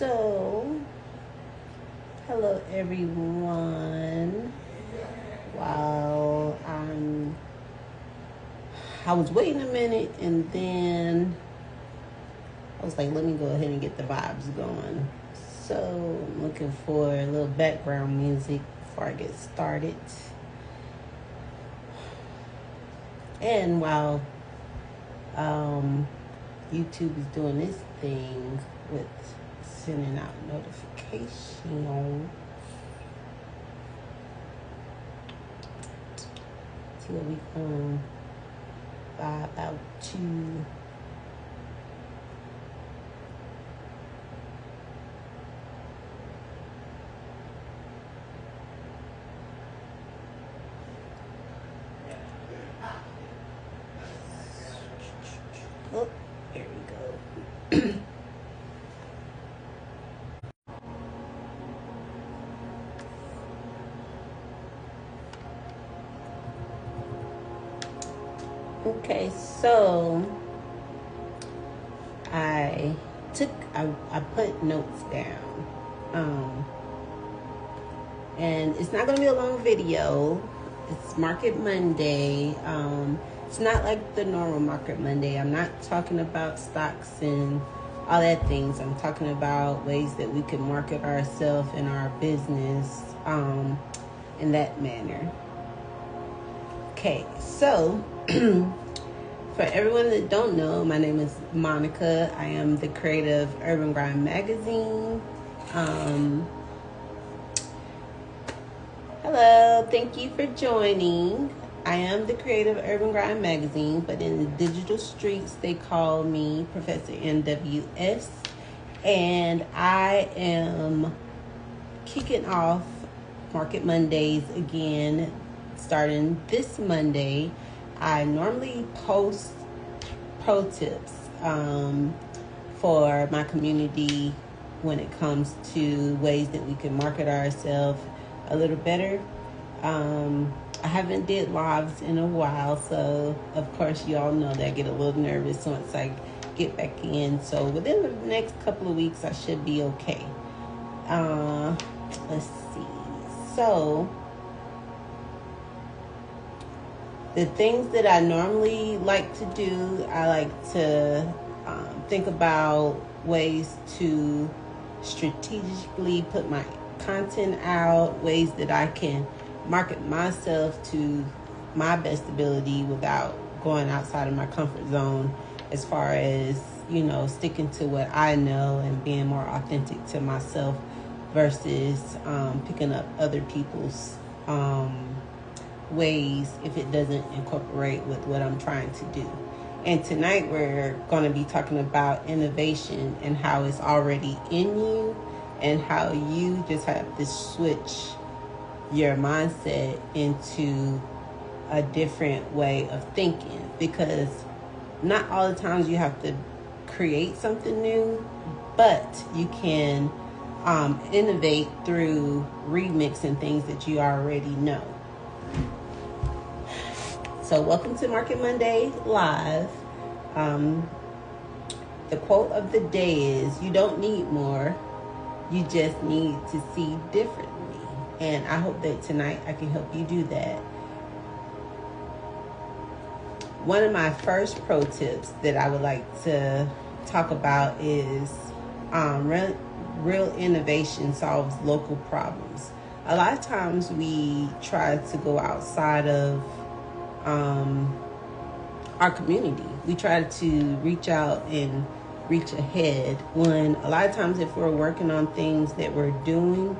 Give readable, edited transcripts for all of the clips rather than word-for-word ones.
So, hello everyone. Wow, I was waiting a minute and then I was like, let me go ahead and get the vibes going. So, I'm looking for a little background music before I get started. And while YouTube is doing this thing with sending out notifications, see what we can vibe out to. Oh, there we go. Okay, so I put notes down. And it's not going to be a long video. It's Market Monday. It's not like the normal Market Monday. I'm not talking about stocks and all that things. I'm talking about ways that we can market ourselves and our business in that manner. Okay, so for everyone that don't know, my name is Monica. I am the creator of Urban Grind Magazine. Hello, thank you for joining. I am the creator of Urban Grind Magazine, but in the digital streets, they call me Professor NWS. And I am kicking off Market Mondays again, starting this Monday. I normally post pro tips for my community when it comes to ways that we can market ourselves a little better. I haven't did lives in a while, so of course you all know that I get a little nervous once I get back in. So within the next couple of weeks, I should be okay. Let's see. So the things that I normally like to do, I like to think about ways to strategically put my content out, ways that I can market myself to my best ability without going outside of my comfort zone, as far as, you know, sticking to what I know and being more authentic to myself versus picking up other people's ways if it doesn't incorporate with what I'm trying to do. And tonight we're going to be talking about innovation and how it's already in you and how you just have to switch your mindset into a different way of thinking, because not all the times you have to create something new, but you can innovate through remixing things that you already know. So welcome to Market Monday Live. The quote of the day is, you don't need more, you just need to see differently. And I hope that tonight I can help you do that. One of my first pro tips that I would like to talk about is real innovation solves local problems. A lot of times we try to go outside of our community. We try to reach out and reach ahead, when a lot of times if we're working on things that we're doing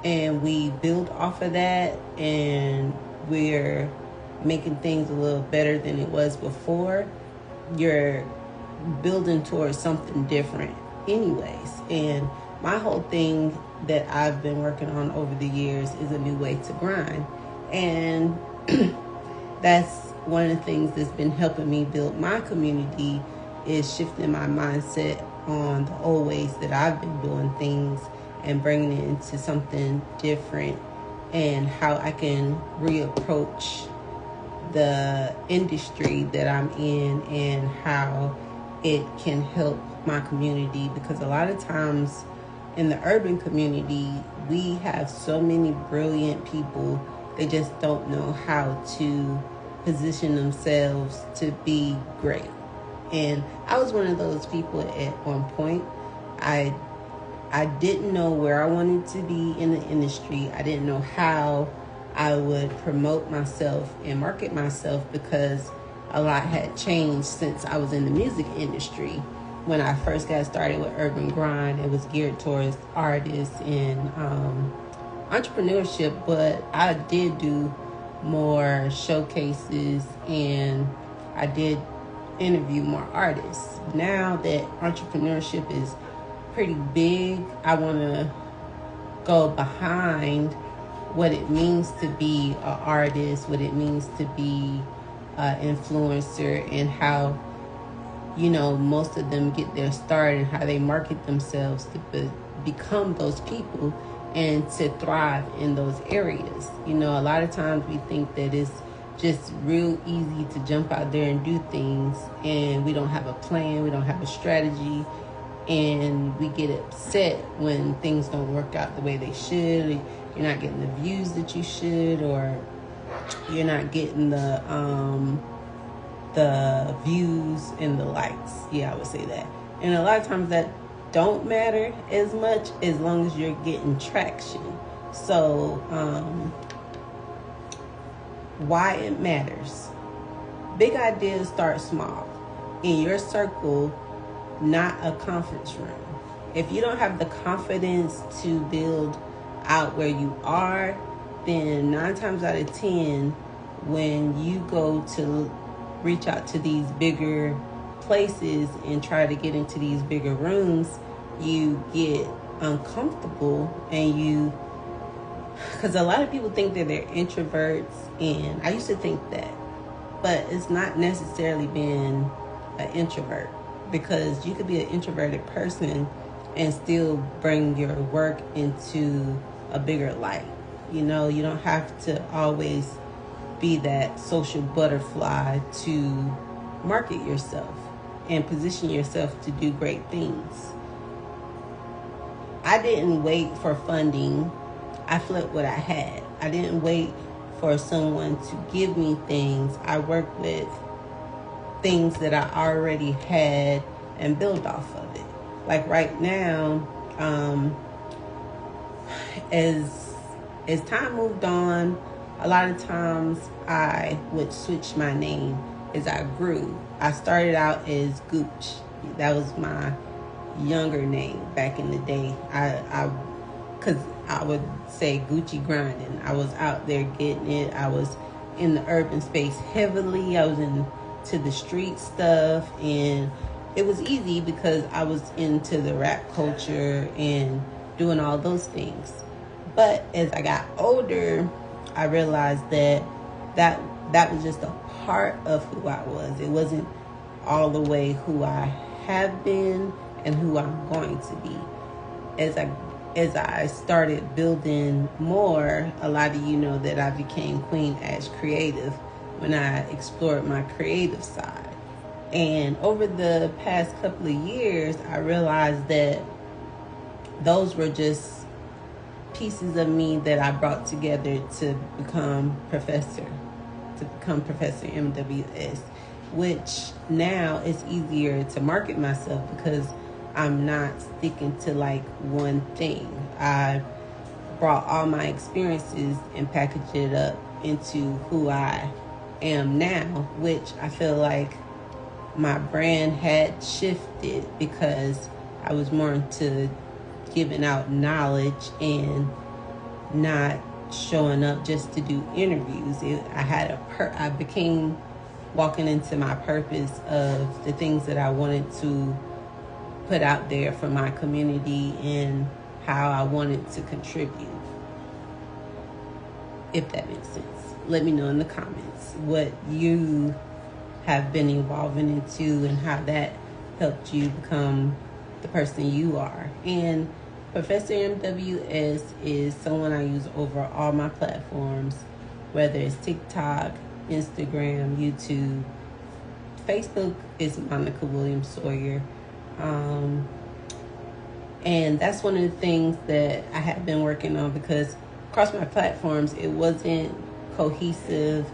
and we build off of that and we're making things a little better than it was before, you're building towards something different anyways. And my whole thing that I've been working on over the years is a new way to grind. And that's one of the things that's been helping me build my community, is shifting my mindset on the old ways that I've been doing things and bringing it into something different, and how I can reapproach the industry that I'm in and how it can help my community, because a lot of times in the urban community, we have so many brilliant people. They just don't know how to position themselves to be great. And I was one of those people at one point. I didn't know where I wanted to be in the industry. I didn't know how I would promote myself and market myself, because a lot had changed since I was in the music industry. When I first got started with Urban Grind, it was geared towards artists and entrepreneurship, but I did do more showcases and I did interview more artists. Now that entrepreneurship is pretty big, I want to go behind what it means to be an artist, what it means to be an influencer, and how, most of them get their start and how they market themselves to become those people and to thrive in those areas. A lot of times we think that it's just real easy to jump out there and do things, and we don't have a plan, we don't have a strategy, and we get upset when things don't work out the way they should. You're not getting the views that you should, or you're not getting the views and the likes. Yeah, I would say that. And a lot of times that don't matter as much as long as you're getting traction. So why it matters. Big ideas start small. In your circle, not a conference room. If you don't have the confidence to build out where you are, then 9 times out of 10, when you go to reach out to these bigger places and try to get into these bigger rooms, you get uncomfortable, and because a lot of people think that they're introverts, and I used to think that, but it's not necessarily being an introvert, because you could be an introverted person and still bring your work into a bigger light. You don't have to always be that social butterfly to market yourself and position yourself to do great things. I didn't wait for funding. I flipped what I had. I didn't wait for someone to give me things. I worked with things that I already had and build off of it. Like right now, as time moved on, a lot of times I would switch my name as I grew. I started out as Gooch. That was my younger name back in the day. Because I would say Gucci grinding. I was out there getting it. I was in the urban space heavily. I was into the street stuff, and it was easy because I was into the rap culture and doing all those things. But as I got older, I realized that was just a part of who I was. It wasn't all the way who I have been and who I'm going to be. As I started building more, a lot of you know that I became Queen Ash Creative when I explored my creative side. And over the past couple of years, I realized that those were just pieces of me that I brought together to become Professor MWS, which now it's easier to market myself because I'm not sticking to like one thing. I brought all my experiences and packaged it up into who I am now, which I feel like my brand had shifted because I was more into giving out knowledge and not showing up just to do interviews. I became walking into my purpose of the things that I wanted to put out there for my community and how I wanted to contribute. If that makes sense. Let me know in the comments what you have been evolving into and how that helped you become the person you are. And Professor MWS is someone I use over all my platforms, whether it's TikTok, Instagram, YouTube. Facebook is Monica Williams Sawyer. And that's one of the things that I have been working on, because across my platforms, it wasn't cohesive.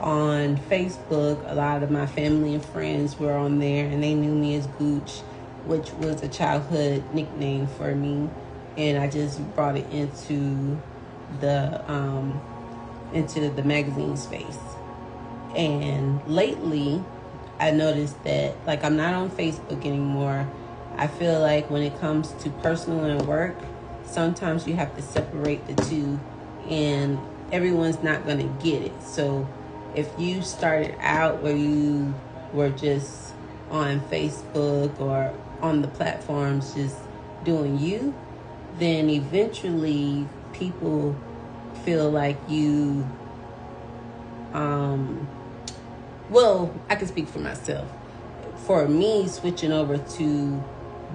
On Facebook, a lot of my family and friends were on there, and they knew me as Gooch, which was a childhood nickname for me. And I just brought it into the magazine space. And lately, I noticed that, like, I'm not on Facebook anymore. I feel like when it comes to personal and work, sometimes you have to separate the two, and everyone's not going to get it. So if you started out where you were just on Facebook or on the platforms just doing you, then eventually people feel like you, well, I can speak for myself. For me, switching over to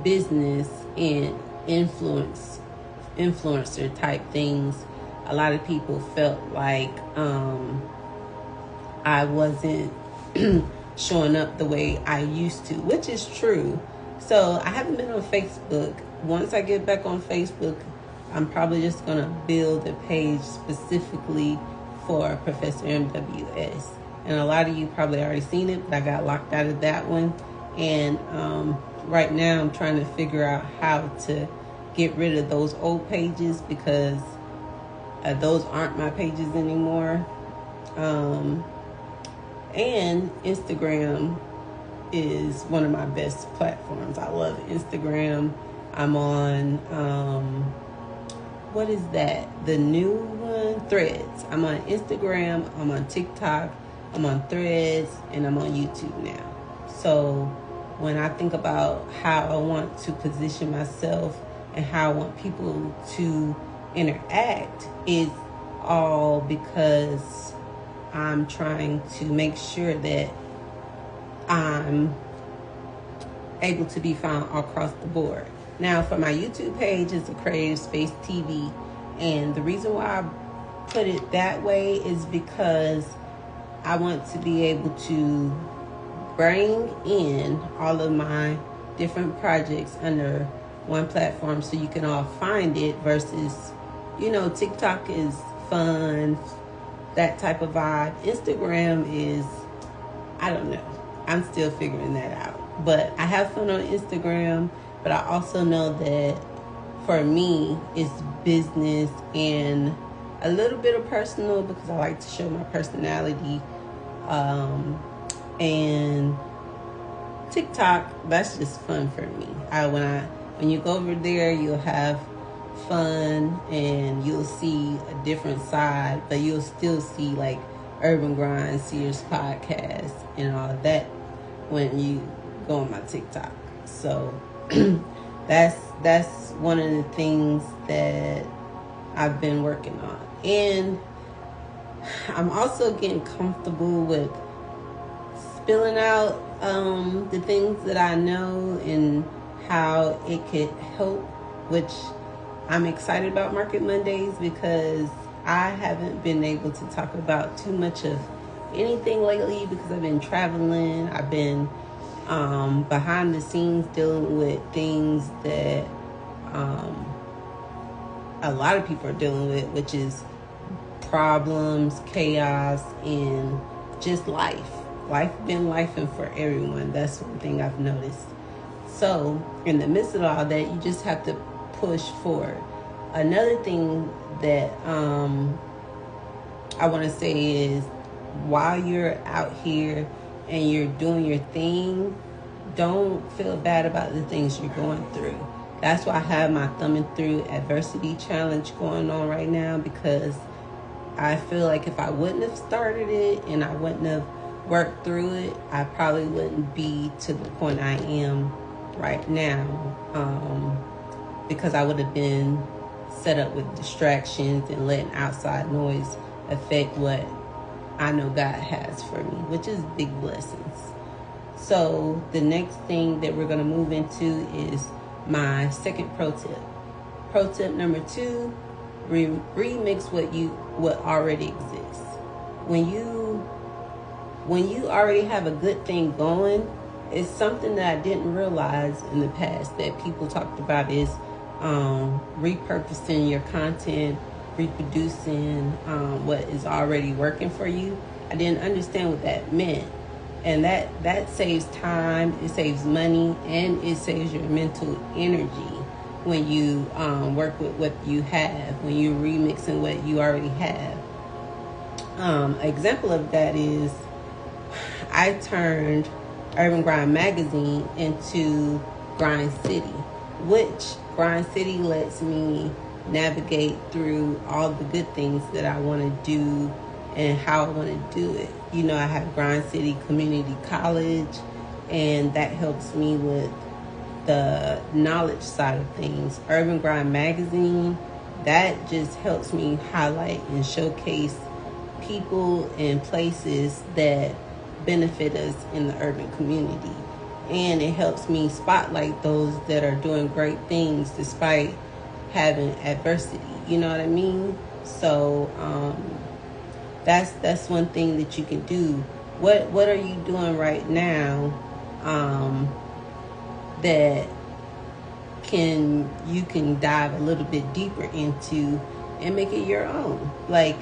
business and influencer type things, a lot of people felt like I wasn't showing up the way I used to, which is true. So I haven't been on Facebook. Once I get back on Facebook, I'm probably just going to build a page specifically for Professor MWS. And a lot of you probably already seen it, but I got locked out of that one. And right now I'm trying to figure out how to get rid of those old pages, because those aren't my pages anymore. And Instagram is one of my best platforms. I love Instagram. I'm on, what is that? The new one? Threads. I'm on Instagram, I'm on TikTok, I'm on Threads, and I'm on YouTube now. So when I think about how I want to position myself and how I want people to interact, it's all because I'm trying to make sure that I'm able to be found across the board. Now, for my YouTube page, it's a Creative Space TV. And the reason why I put it that way is because I want to be able to bring in all of my different projects under one platform so you can all find it, versus, TikTok is fun, that type of vibe. Instagram is, I don't know. I'm still figuring that out. But I have fun on Instagram, but I also know that for me, it's business and a little bit of personal, because I like to show my personality. And TikTok, that's just fun for me. When you go over there, you'll have fun and you'll see a different side, but you'll still see like Urban Grind, Sears podcast, and all of that when you go on my TikTok. So that's one of the things that I've been working on. And I'm also getting comfortable with spilling out the things that I know and how it could help, which I'm excited about Market Mondays, because I haven't been able to talk about too much of anything lately because I've been traveling. I've been behind the scenes dealing with things that a lot of people are dealing with, which is problems, chaos, and just life. Life been lifing for everyone. That's one thing I've noticed. So in the midst of all that, you just have to push forward. Another thing that I want to say is, while you're out here and you're doing your thing, don't feel bad about the things you're going through. That's why I have my Thumbing Through Adversity Challenge going on right now, because I feel like if I wouldn't have started it and I wouldn't have worked through it, I probably wouldn't be to the point I am right now, because I would have been set up with distractions and letting outside noise affect what I know God has for me, which is big blessings. So the next thing that we're going to move into is my second pro tip. Pro tip number 2, remix what already exists. When you already have a good thing going it's something that I didn't realize in the past that people talked about is repurposing your content, reproducing what is already working for you. I didn't understand what that meant. And that saves time, it saves money, and it saves your mental energy when you work with what you have, when you're remixing what you already have. Example of that is I turned Urban Grind Magazine into Grind City, which Grind City lets me navigate through all the good things that I want to do and how I want to do it. You know, I have Grind City Community College, and that helps me with the knowledge side of things. Urban Grind Magazine, that just helps me highlight and showcase people and places that benefit us in the urban community. And it helps me spotlight those that are doing great things despite having adversity. You know what I mean? So that's one thing that you can do. What are you doing right now that you can dive a little bit deeper into and make it your own? Like,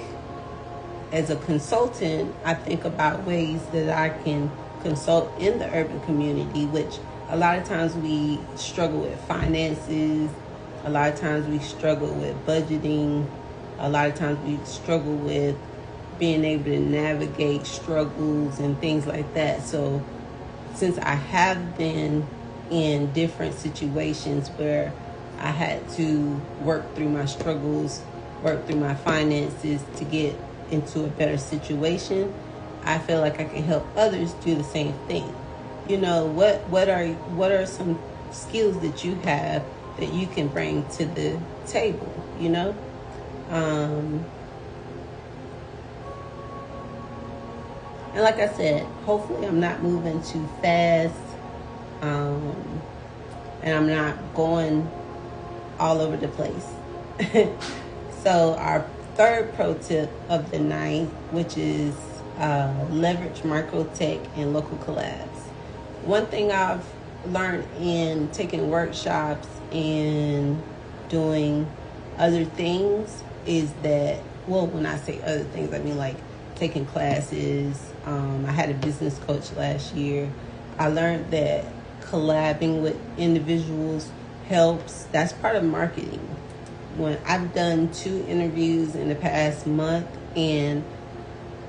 as a consultant, I think about ways that I can consult in the urban community, which a lot of times we struggle with finances, a lot of times we struggle with budgeting, a lot of times we struggle with being able to navigate struggles and things like that. So since I have been in different situations where I had to work through my struggles, work through my finances to get into a better situation, I feel like I can help others do the same thing. You know, what are some skills that you have that you can bring to the table, you know? And like I said, hopefully I'm not moving too fast, and I'm not going all over the place. So our third pro tip of the night, which is leverage micro tech and local collabs. One thing I've learned in taking workshops and doing other things is that, well, when I say other things, I mean like taking classes. I had a business coach last year. I learned that collabing with individuals helps. That's part of marketing. When I've done 2 interviews in the past month, and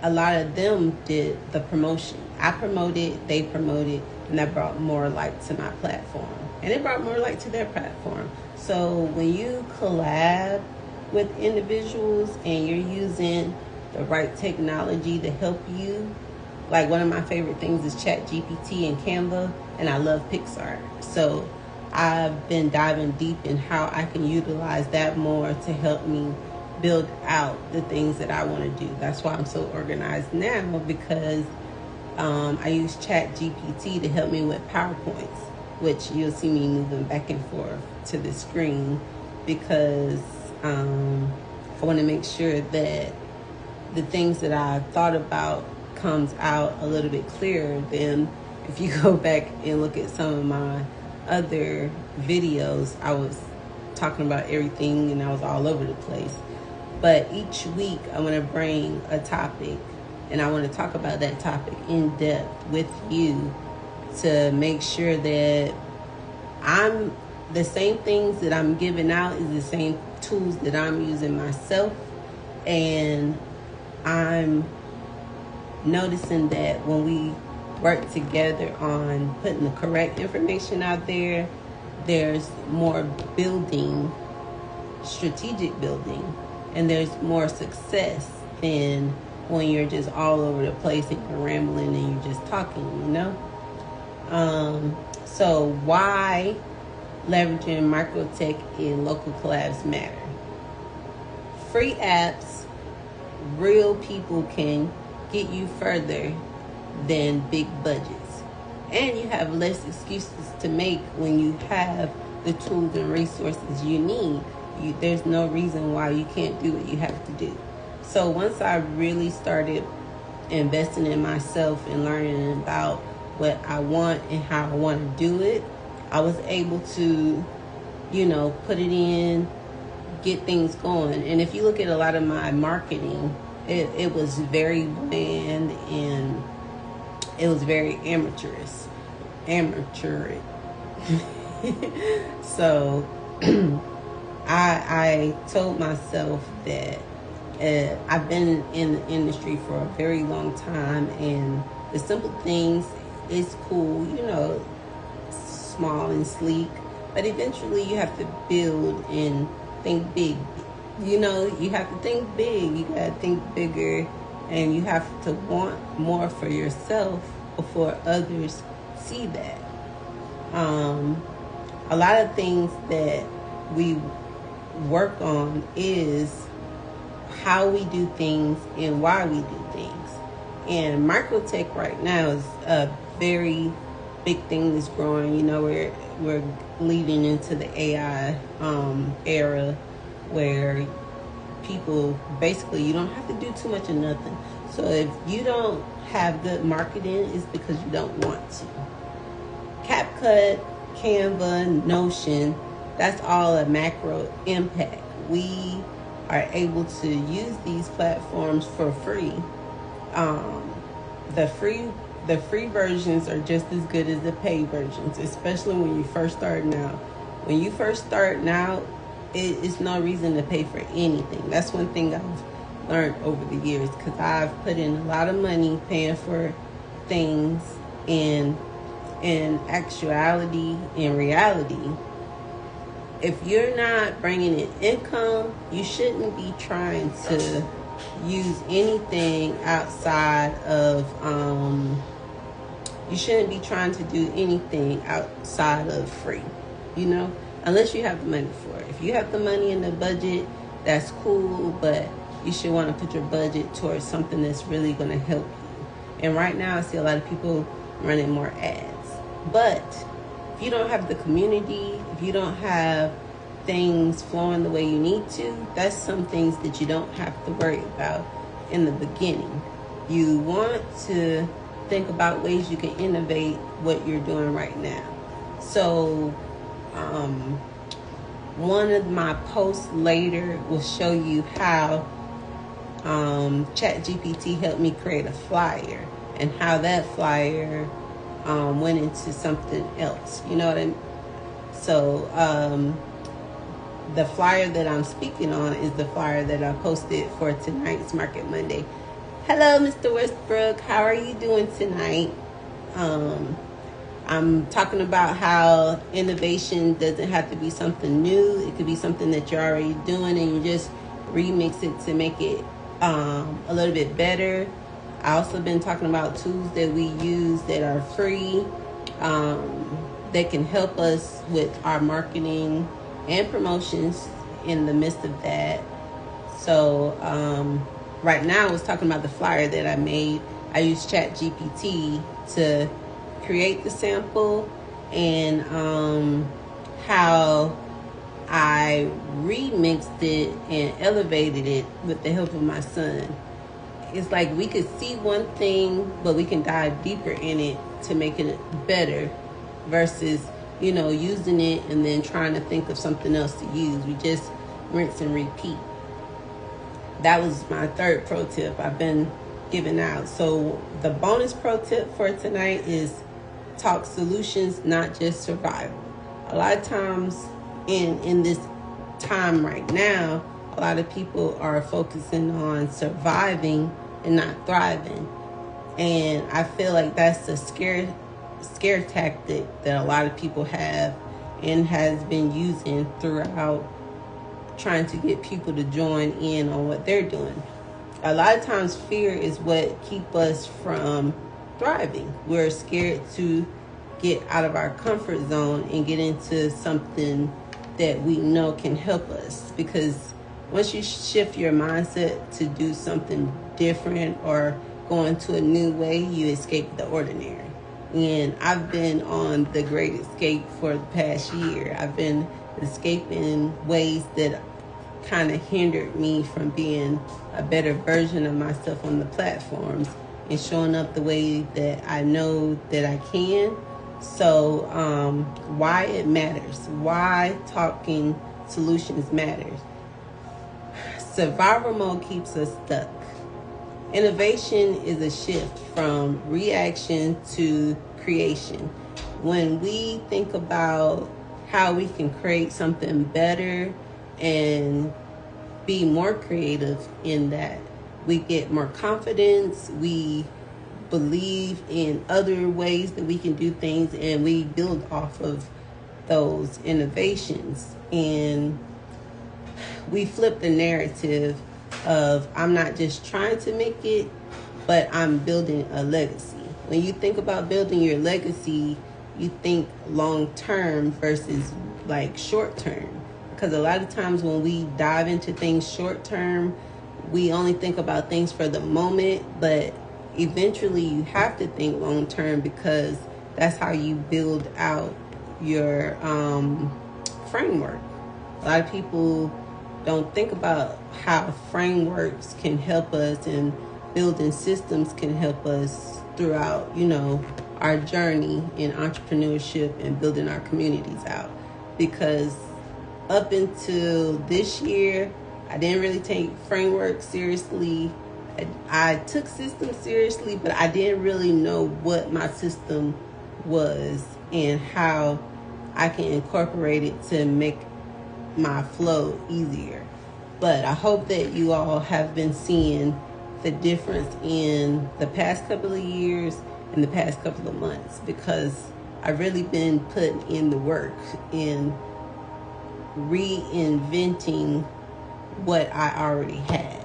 a lot of them did the promotion. I promoted, they promoted, and that brought more light to my platform. And it brought more light to their platform. So when you collab with individuals and you're using the right technology to help you, like one of my favorite things is ChatGPT and Canva, and I love Pixar. So I've been diving deep in how I can utilize that more to help me build out the things that I want to do. That's why I'm so organized now, because I use ChatGPT to help me with PowerPoints, which you'll see me moving back and forth to the screen, because I want to make sure that the things that I thought about comes out a little bit clearer than if you go back and look at some of my other videos. I was talking about everything and I was all over the place. But each week I want to bring a topic and I want to talk about that topic in depth with you to make sure that the same things that I'm giving out is the same tools that I'm using myself. And I'm noticing that when we work together on putting the correct information out there, there's more building, strategic building, and there's more success than when you're just all over the place and you're rambling and you're just talking, you know? So why leveraging microtech and local collabs matter? Free apps, real people can get you further than big budgets. And you have less excuses to make when you have the tools and resources you need. There's no reason why you can't do what you have to do. So once I really started investing in myself and learning about what I want and how I want to do it, I was able to, put it in, get things going. And if you look at a lot of my marketing, it was very bland and it was very amateurish. So I told myself that I've been in the industry for a very long time, and the simple things is cool, small and sleek, but eventually you have to build and think big. You have to think big, you gotta think bigger, and you have to want more for yourself before others see that. A lot of things that we work on is how we do things and why we do things. And microtech right now is a very big thing that's growing. We're leading into the AI era where people, basically, you don't have to do too much of nothing. So if you don't have good marketing, it's because you don't want to. CapCut, Canva, Notion, that's all a macro impact. We are able to use these platforms for free. The free versions are just as good as the paid versions, especially when you first starting out. When you first starting out, it's no reason to pay for anything. That's one thing I've learned over the years, because I've put in a lot of money paying for things, and in actuality, in reality, if you're not bringing in income, you shouldn't be trying to use anything outside of, you shouldn't be trying to do anything outside of free, unless you have the money for it. If you have the money in the budget, that's cool, but you should want to put your budget towards something that's really going to help you. And right now, I see a lot of people running more ads. But if you don't have the community, if you don't have things flowing the way you need to, that's some things that you don't have to worry about in the beginning. You want to think about ways you can innovate what you're doing right now. So one of my posts later will show you how ChatGPT helped me create a flyer, and how that flyer went into something else. You know what I mean? So the flyer that I'm speaking on is the flyer that I posted for tonight's Market Monday. Hello, Mr. Westbrook. How are you doing tonight? I'm talking about how innovation doesn't have to be something new. It could be something that you're already doing, and you just remix it to make it a little bit better. I also been talking about tools that we use that are free, that can help us with our marketing and promotions in the midst of that. So right now I was talking about the flyer that I made. I used ChatGPT to create the sample, and how I remixed it and elevated it with the help of my son. It's like we could see one thing, but we can dive deeper in it to make it better, versus, using it and then trying to think of something else to use. We just rinse and repeat. That was my third pro tip I've been giving out. So the bonus pro tip for tonight is talk solutions, not just survival. A lot of times in this time right now, a lot of people are focusing on surviving and not thriving. And I feel like that's a scare tactic that a lot of people have and has been using throughout trying to get people to join in on what they're doing. A lot of times fear is what keeps us from thriving. We're scared to get out of our comfort zone and get into something that we know can help us, because once you shift your mindset to do something different or go into a new way, you escape the ordinary. And I've been on the great escape for the past year. I've been escaping ways that kind of hindered me from being a better version of myself on the platforms. and showing up the way that I know that I can. So why it matters, why talking solutions matters. Survival mode keeps us stuck. Innovation is a shift from reaction to creation. When we think about how we can create something better and be more creative in that, we get more confidence, we believe in other ways that we can do things, and we build off of those innovations. And we flip the narrative of, I'm not just trying to make it, but I'm building a legacy. When you think about building your legacy, you think long term versus like short term. Because a lot of times when we dive into things short term, we only think about things for the moment, but eventually you have to think long term, because that's how you build out your framework. A lot of people don't think about how frameworks can help us, and building systems can help us throughout, our journey in entrepreneurship and building our communities out. Because up until this year, I didn't really take framework seriously. I took systems seriously, but I didn't really know what my system was and how I can incorporate it to make my flow easier. But I hope that you all have been seeing the difference in the past couple of years and the past couple of months, because I've really been putting in the work in reinventing what I already had.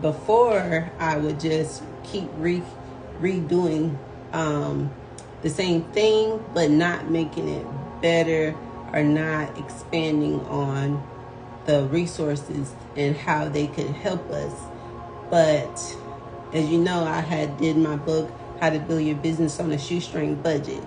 Before, I would just keep redoing the same thing, but not making it better or not expanding on the resources and how they could help us. But as you know, I had did my book, How to Build Your Business on a Shoestring Budget.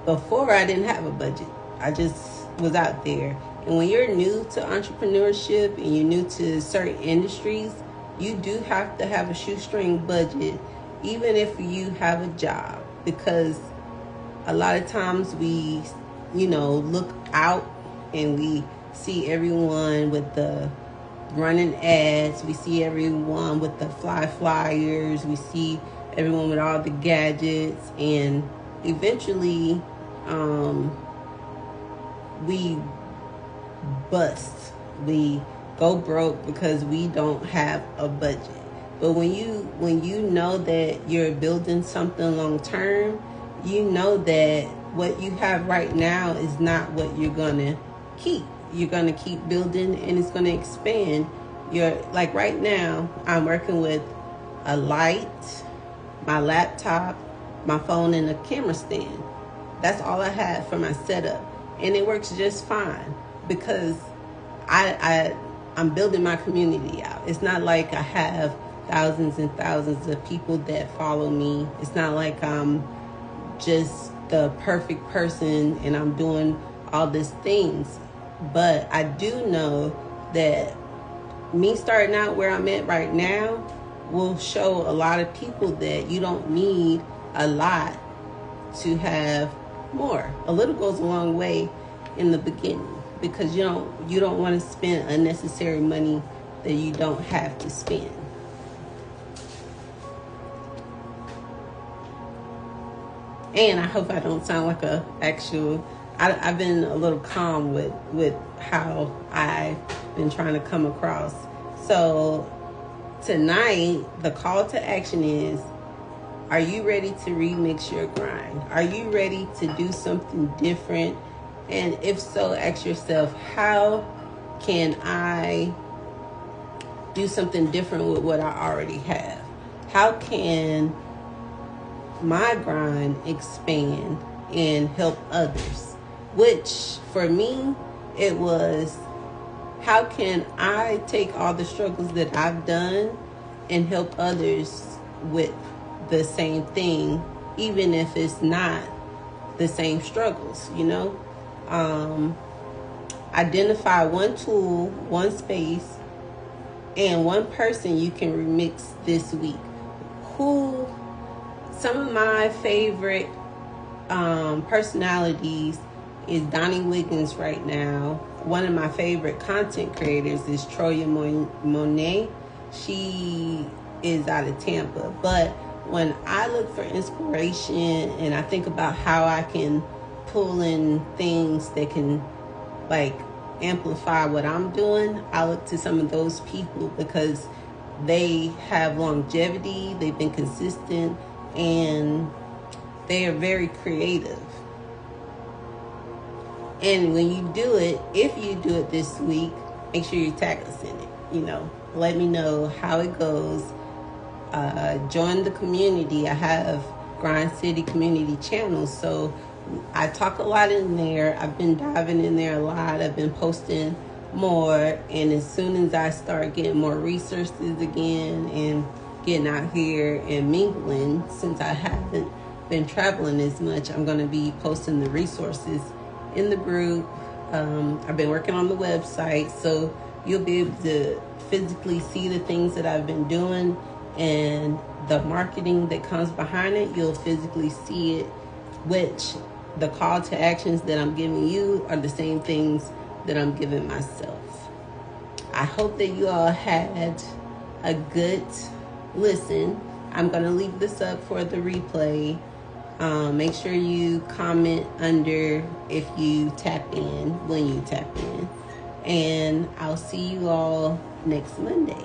Before, I didn't have a budget. I just was out there. And when you're new to entrepreneurship and you're new to certain industries, you do have to have a shoestring budget, even if you have a job. Because a lot of times we, look out and we see everyone with the running ads. We see everyone with the flyers. We see everyone with all the gadgets. And eventually, we bust. We go broke because we don't have a budget. But when you know that you're building something long term, you know that what you have right now is not what you're gonna keep. You're gonna keep building, and it's gonna expand. Like right now, I'm working with a light, my laptop, my phone, and a camera stand. That's all I have for my setup, and it works just fine because I'm building my community out. It's not like I have thousands and thousands of people that follow me. It's not like I'm just the perfect person and I'm doing all these things. But I do know that me starting out where I'm at right now will show a lot of people that you don't need a lot to have more. A little goes a long way in the beginning, because you don't want to spend unnecessary money that you don't have to spend. And I hope I don't sound like I've been a little calm with how I've been trying to come across. So tonight, the call to action is, are you ready to remix your grind? Are you ready to do something different? And if so, ask yourself, how can I do something different with what I already have? How can my grind expand and help others? Which for me, it was, how can I take all the struggles that I've done and help others with the same thing, even if it's not the same struggles, Identify one tool, one space, and one person you can remix this week. Who some of my favorite personalities is Donnie Wiggins right now. One of my favorite content creators is Troya Monet. She is out of Tampa. But when I look for inspiration and I think about how I can pull in things that can like amplify what I'm doing, I look to some of those people because they have longevity, they've been consistent, and they are very creative. And when you do it, if you do it this week, make sure you tag us in it. You know, let me know how it goes. Join the community. I have Grind City community channels, so I talk a lot in there. I've been diving in there a lot. I've been posting more, and as soon as I start getting more resources again and getting out here and mingling, since I haven't been traveling as much, I'm going to be posting the resources in the group. I've been working on the website, so you'll be able to physically see the things that I've been doing, and the marketing that comes behind it, you'll physically see it, which the call to actions that I'm giving you are the same things that I'm giving myself. I hope that you all had a good listen. I'm going to leave this up for the replay. Make sure you comment under if you tap in, when you tap in. And I'll see you all next Monday.